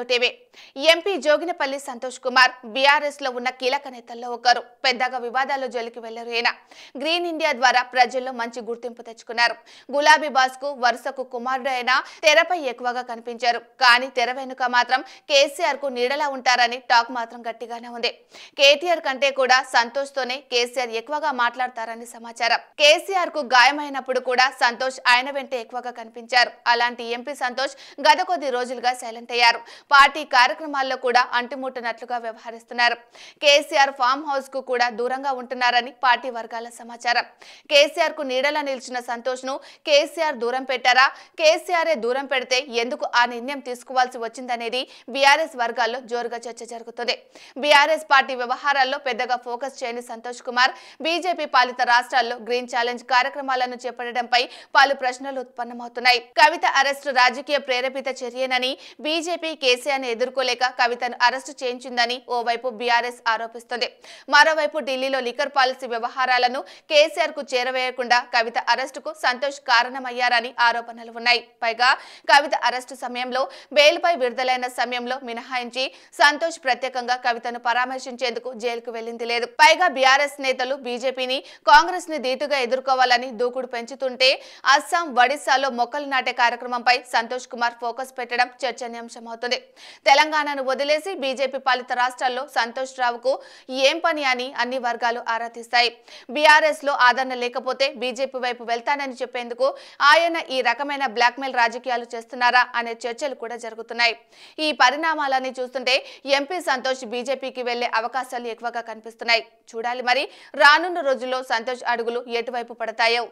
Hello TV MP Joginapally Santosh Kumar BRS లో ఉన్న కీలక నేతల్లో ఒకరు. పెద్దగా వివాదాల్లో జోలికి వెళ్లరు. ఈయన గ్రీన్ ఇండియా ద్వారా ప్రజల్లో మంచి గుర్తింపు తెచ్చుకున్నారు. గులాబీ బాస్ కు వరుసకు కుమారుడు అయినా తెరపై ఎక్కువగా కనిపించారు. కానీ తెర వెనుక మాత్రం కేసీఆర్ కు నీడలా ఉంటారని టాక్ మాత్రం గట్టిగానే ఉంది. కేటీఆర్ కంటే కూడా సంతోష్ తోనే కేసీఆర్ ఎక్కువగా మాట్లాడతారని సమాచారం. కేసీఆర్ కు గాయమైనప్పుడు కూడా సంతోష్ ఆయన వెంటే ఎక్కువగా కనిపించారు. అలాంటి ఎంపీ సంతోష్ గత కొద్ది రోజులుగా సైలెంట్ అయ్యారు. పార్టీ కార్యక్రమాల్లో కూడా అంటిముట్టనట్లుగా వ్యవహరిస్తున్నారు. కేసీఆర్ ఫామ్ హౌస్ కు కూడా దూరంగా ఉంటున్నారని పార్టీ వర్గాల సమాచారం. కేసీఆర్ కు నీడలా నిలిచిన సంతోష్ ను కేసీఆర్ దూరం పెట్టారా, కేసీఆర్ దూరం పెడితే ఎందుకు ఆ నిర్ణయం తీసుకోవాల్సి వచ్చిందనేది బీఆర్ఎస్ వర్గాల్లో జోరుగా చర్చ జరుగుతుంది. బీఆర్ఎస్ పార్టీ వ్యవహారాల్లో పెద్దగా ఫోకస్ చేయని సంతోష్ కుమార్ బీజేపీ పాలిత రాష్ట్రాల్లో గ్రీన్ ఛాలెంజ్ కార్యక్రమాలను చేపట్టడంపై పలు ప్రశ్నలు ఉత్పన్నమవుతున్నాయి. కవిత అరెస్టు రాజకీయ ప్రేరేపిత చర్యనని, బీజేపీ కేసీఆర్ ని ఎదుర్కోలేక కవితను అరెస్టు చేయించిందని ఓవైపు బీఆర్ఎస్ ఆరోపిస్తుంది. మరోవైపు ఢిల్లీలో లిక్కర్ పాలసీ వ్యవహారాలను కేసీఆర్ కు చేరవేయకుండా కవిత అరెస్టుకు సంతోష్ కారణమయ్యారని ఆరోపణలు ఉన్నాయి. పైగా కవిత అరెస్టు సమయంలో బెయిల్పై విడుదలైన సమయంలో మినహాయించి సంతోష్ ప్రత్యేకంగా కవితను పరామర్శించేందుకు జైలుకు వెళ్లింది లేదు. పైగా బీఆర్ఎస్ నేతలు బీజేపీని, కాంగ్రెస్ ని ధీటుగా ఎదుర్కోవాలని దూకుడు పెంచుతుంటే అస్సాం, ఒడిశాలో మొక్కలు నాటే కార్యక్రమంపై సంతోష్ కుమార్ ఫోకస్ పెట్టడం చర్చనీయాంశమవుతుంది. తెలంగాణను వదిలేసి బీజేపీ పాలిత రాష్ట్రాల్లో సంతోష్ రావుకు ఏం పని అని అన్ని వర్గాలు ఆరా తీస్తాయి. బీఆర్ఎస్ లో ఆదరణ లేకపోతే బీజేపీ వైపు వెళ్తానని చెప్పేందుకు ఆయన ఈ రకమైన బ్లాక్మెయిల్ రాజకీయాలు చేస్తున్నారా అనే చర్చలు కూడా జరుగుతున్నాయి. ఈ పరిణామాలని చూస్తుంటే ఎంపీ సంతోష్ బీజేపీకి వెళ్లే అవకాశాలు ఎక్కువగా కనిపిస్తున్నాయి. చూడాలి మరి రానున్న రోజుల్లో సంతోష్ అడుగులు ఎటువైపు పడతాయో.